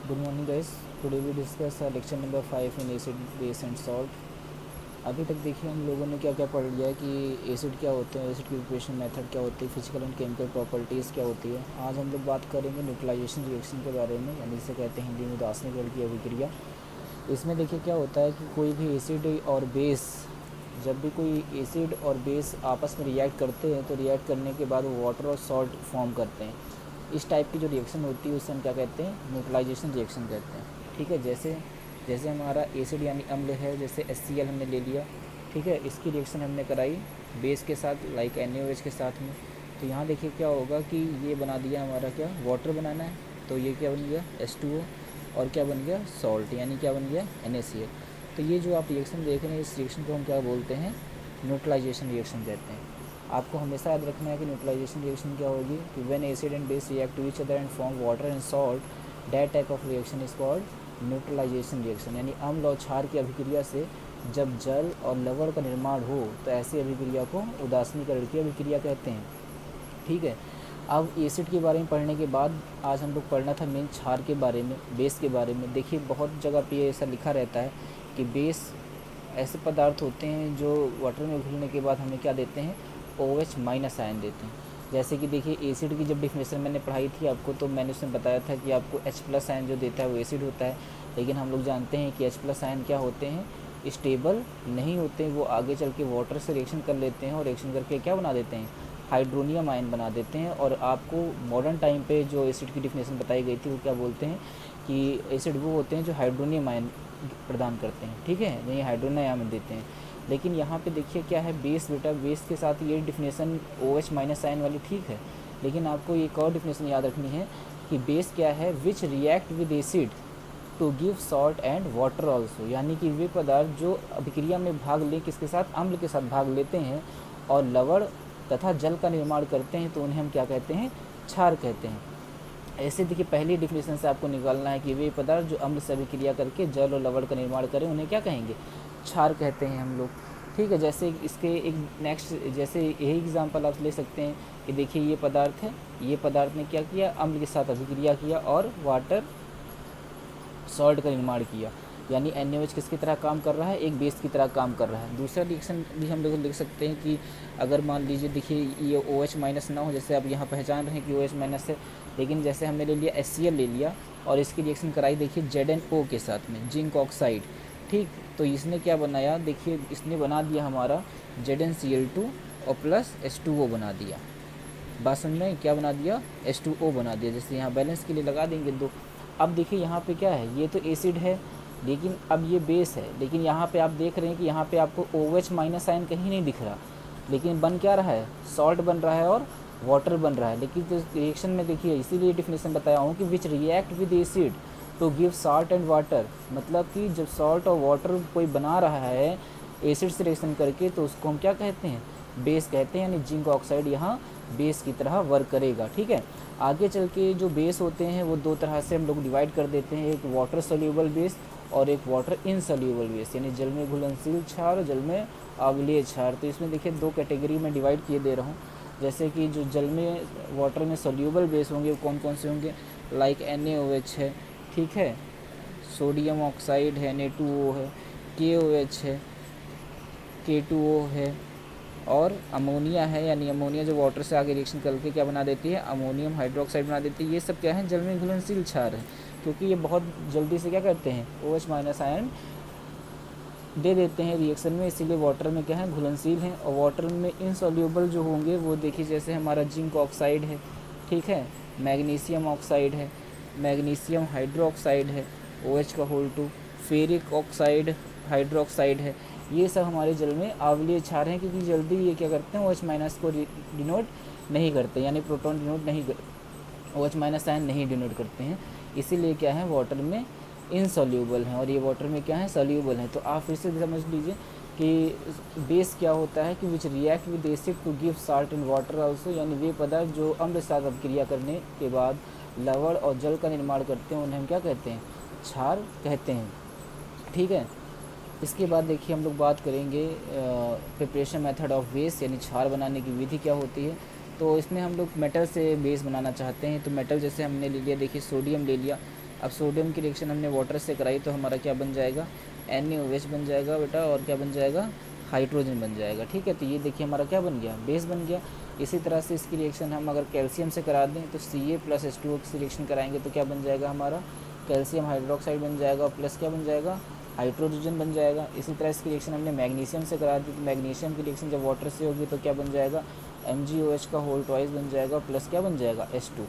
Good morning guys. Today we discuss lecture number 5 in acid base and salt. अभी तक देखिए हम लोगों ने क्या क्या पढ़ लिया है कि एसिड क्या होते हैं, एसिड की प्रिपरेशन मेथड क्या होती है, फिजिकल एंड केमिकल प्रॉपर्टीज़ क्या होती है। आज हम लोग बात करेंगे न्यूट्रलाइजेशन रिएक्शन के बारे में, यानी इसे कहते हैं हिंदी में उदासीनीकरण की अभिक्रिया। इसमें देखिए क्या होता है कि कोई भी एसिड और बेस, जब भी कोई एसिड और बेस आपस में रिएक्ट करते हैं तो रिएक्ट करने के बाद वो वाटर और सॉल्ट फॉर्म करते हैं। इस टाइप की जो रिएक्शन होती है उसे हम क्या कहते हैं, न्यूट्रलाइजेशन रिएक्शन कहते हैं। ठीक है, जैसे जैसे हमारा एसिड यानी अम्ल है, जैसे HCl हमने ले लिया, ठीक है, इसकी रिएक्शन हमने कराई बेस के साथ, लाइक NaOH के साथ में। तो यहाँ देखिए क्या होगा कि ये बना दिया हमारा, क्या वाटर बनाना है, तो ये क्या बन गया H2O, और क्या बन गया सॉल्ट, यानी क्या बन गया NaCl। तो ये जो आप रिएक्शन देख रहे हैं, इस रिएक्शन को हम क्या बोलते हैं, न्यूट्रलाइजेशन रिएक्शन कहते हैं। आपको हमेशा याद रखना है कि न्यूट्रलाइजेशन रिएक्शन क्या होगी कि when acid and base react to each other and form water and salt, that type of reaction is called neutralisation reaction. यानी अम्ल और क्षार की अभिक्रिया से जब जल और लवण का निर्माण हो तो ऐसी अभिक्रिया को उदासीनीकरण की अभिक्रिया कहते हैं। ठीक है, अब एसिड के बारे में पढ़ने के बाद आज हम लोग पढ़ना था मेन क्षार के बारे में, बेस के बारे में। देखिए बहुत जगह पे ऐसा लिखा रहता है कि बेस ऐसे पदार्थ होते हैं जो वाटर में घुलने के बाद हमें क्या देते हैं, OH माइनस आयन देते हैं। जैसे कि देखिए एसिड की जब डिफिनेशन मैंने पढ़ाई थी आपको, तो मैंने उसमें बताया था कि आपको H प्लस आयन जो देता है वो एसिड होता है। लेकिन हम लोग जानते हैं कि H प्लस आयन क्या होते हैं, स्टेबल नहीं होते हैं, वो आगे चल के वाटर से रिएक्शन कर लेते हैं और रिएक्शन करके क्या बना देते हैं, हाइड्रोनियम आयन बना देते हैं। और आपको मॉडर्न टाइम पे जो एसिड की डिफिनेशन बताई गई थी वो क्या बोलते हैं कि एसिड वो होते हैं जो हाइड्रोनियम आयन प्रदान करते हैं। ठीक है, नहीं हाइड्रोनियम आयन देते हैं। लेकिन यहाँ पे देखिए क्या है, बेस बेटा, बेस के साथ ये डिफिनेशन OH माइनस आयन वाली ठीक है, लेकिन आपको एक और डिफिनेशन याद रखनी है कि बेस क्या है, which react with acid to give salt and water also. यानी कि वे पदार्थ जो अभिक्रिया में भाग लें, किसके साथ, अम्ल के साथ भाग लेते हैं और लवण तथा जल का निर्माण करते हैं, तो उन्हें हम क्या कहते हैं, क्षार कहते हैं। ऐसे देखिए पहली डिफिनेशन से आपको निकालना है कि वे पदार्थ जो अम्ल से अभिक्रिया करके जल और लवण का निर्माण करें उन्हें क्या कहेंगे, क्षार कहते हैं हम लोग। ठीक है, जैसे इसके एक नेक्स्ट, जैसे यही एग्जांपल आप ले सकते हैं कि देखिए ये पदार्थ है, ये पदार्थ ने क्या किया, अम्ल के साथ अभिक्रिया किया और वाटर सॉल्ट का निर्माण किया। यानी NaOH किसकी तरह काम कर रहा है, एक बेस की तरह काम कर रहा है। दूसरा रिएक्शन भी हम लोग लिख सकते हैं कि अगर मान लीजिए देखिए ये OH माइनस ना हो, जैसे आप यहाँ पहचान रहे हैं कि OH माइनस है, लेकिन जैसे हमने ले लिया HCl ले लिया और इसकी रिएक्शन कराई देखिए ZnO के साथ में, जिंक ऑक्साइड। ठीक, तो इसने क्या बनाया, देखिए इसने बना दिया हमारा ZnCl2 और प्लस H2O बना दिया। बात समझ में, क्या बना दिया, H2O बना दिया। जैसे यहाँ बैलेंस के लिए लगा देंगे दो। अब देखिए यहाँ पे क्या है, ये तो एसिड है लेकिन अब ये बेस है, लेकिन यहाँ पे आप देख रहे हैं कि यहाँ पे आपको OH माइनस आयन कहीं नहीं दिख रहा, लेकिन बन क्या रहा है, सॉल्ट बन रहा है और वाटर बन रहा है। लेकिन तो रिएक्शन में देखिए, इसीलिए डिफिनेशन बताया हूँ कि which react with acid to give salt and water. मतलब कि जब सॉल्ट और वाटर कोई बना रहा है एसिड से रिएक्शन करके, तो उसको हम क्या कहते हैं, बेस कहते हैं। यानी जिंक ऑक्साइड यहाँ बेस की तरह वर्क करेगा। ठीक है, आगे चल के जो बेस होते हैं वो दो तरह से हम लोग डिवाइड कर देते हैं, एक वाटर सोल्यूबल बेस और एक वाटर इनसोल्यूबल बेस, यानी जल में घुलनशील क्षार और जल में अम्लीय क्षार। तो इसमें देखिए दो कैटेगरी में डिवाइड किए दे रहा हूँ। जैसे कि जो जल में वाटर में सोल्यूबल बेस होंगे वो कौन कौन से होंगे, लाइक NaOH है, ठीक है, सोडियम ऑक्साइड है, Na2O है, KOH है, K2O है, और अमोनिया है। यानी अमोनिया जो वाटर से आगे रिएक्शन करके क्या बना देती है, अमोनियम हाइड्रोक्साइड बना देती है। ये सब क्या है, जल में घुलनशील क्षार है, क्योंकि ये बहुत जल्दी से क्या करते हैं, OH माइनस आयन दे देते हैं रिएक्शन में, इसीलिए वाटर में क्या है, घुलनशील हैं। और वाटर में इनसोल्यूबल जो होंगे वो देखिए, जैसे हमारा जिंक ऑक्साइड है, ठीक है, मैग्नीशियम ऑक्साइड है, मैग्नीशियम हाइड्रोक्साइड है, OH का होल 2, फेरिक ऑक्साइड हाइड्रोक्साइड है। ये सब हमारे जल में अम्लीय क्षार हैं, क्योंकि जल्दी ये क्या करते हैं, OH माइनस को डिनोट नहीं करते, यानी प्रोटॉन डिनोट नहीं कर, OH माइनस आयन नहीं डिनोट करते हैं, इसीलिए क्या है, वाटर में इनसोल्यूबल हैं और ये वाटर में क्या है, सोल्यूबल हैं। तो आप फिर से समझ लीजिए कि बेस क्या होता है कि which react with acid to give salt and water also. यानी वे पदार्थ जो अम्ल साथ अभिक्रिया करने के बाद लवण और जल का निर्माण करते हैं उन्हें हम क्या कहते हैं, क्षार कहते हैं। ठीक है, इसके बाद देखिए हम लोग बात करेंगे प्रिपरेशन मेथड ऑफ बेस, यानी क्षार बनाने की विधि क्या होती है। तो इसमें हम लोग मेटल से बेस बनाना चाहते हैं, तो मेटल जैसे हमने ले लिया, देखिए सोडियम ले लिया, अब सोडियम की रिएक्शन हमने वाटर से कराई तो हमारा क्या बन जाएगा, NaOH बन जाएगा बेटा, और क्या बन जाएगा, हाइड्रोजन बन जाएगा। ठीक है, तो ये देखिए हमारा क्या बन गया, बेस बन गया। इसी तरह से इसकी रिएक्शन हम अगर कैल्शियम से करा दें तो Ca+H2O की रिएक्शन कराएंगे तो क्या बन जाएगा हमारा, कैल्शियम हाइड्रोक्साइड बन जाएगा, प्लस क्या बन जाएगा, हाइड्रोजन बन जाएगा। इसी तरह इसकी रिएक्शन हमने मैग्नीशियम से करा दी तो मैग्नीशियम की रिएक्शन जब वाटर से होगी तो क्या बन जाएगा, MgOH का होल ट्वाइस बन जाएगा, प्लस क्या बन जाएगा, H2।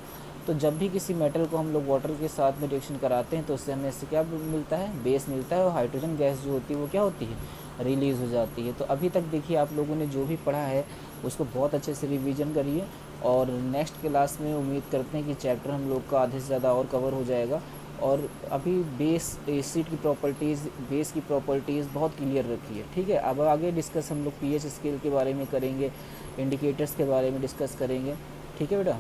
तो जब भी किसी मेटल को हम लोग वाटर के साथ में रिएक्शन कराते हैं तो उससे हमें इससे क्या मिलता है, बेस मिलता है, और हाइड्रोजन गैस जो होती है वो क्या होती है, रिलीज़ हो जाती है। तो अभी तक देखिए आप लोगों ने जो भी पढ़ा है उसको बहुत अच्छे से रिवीजन करिए, और नेक्स्ट क्लास में उम्मीद करते हैं कि चैप्टर हम लोग का आधे से ज़्यादा और कवर हो जाएगा। और अभी बेस एसिड की प्रॉपर्टीज़, बेस की प्रॉपर्टीज़ बहुत क्लियर रखी है। ठीक है, अब आगे डिस्कस हम लोग pH स्केल के बारे में करेंगे, इंडिकेटर्स के बारे में डिस्कस करेंगे। ठीक है बेटा।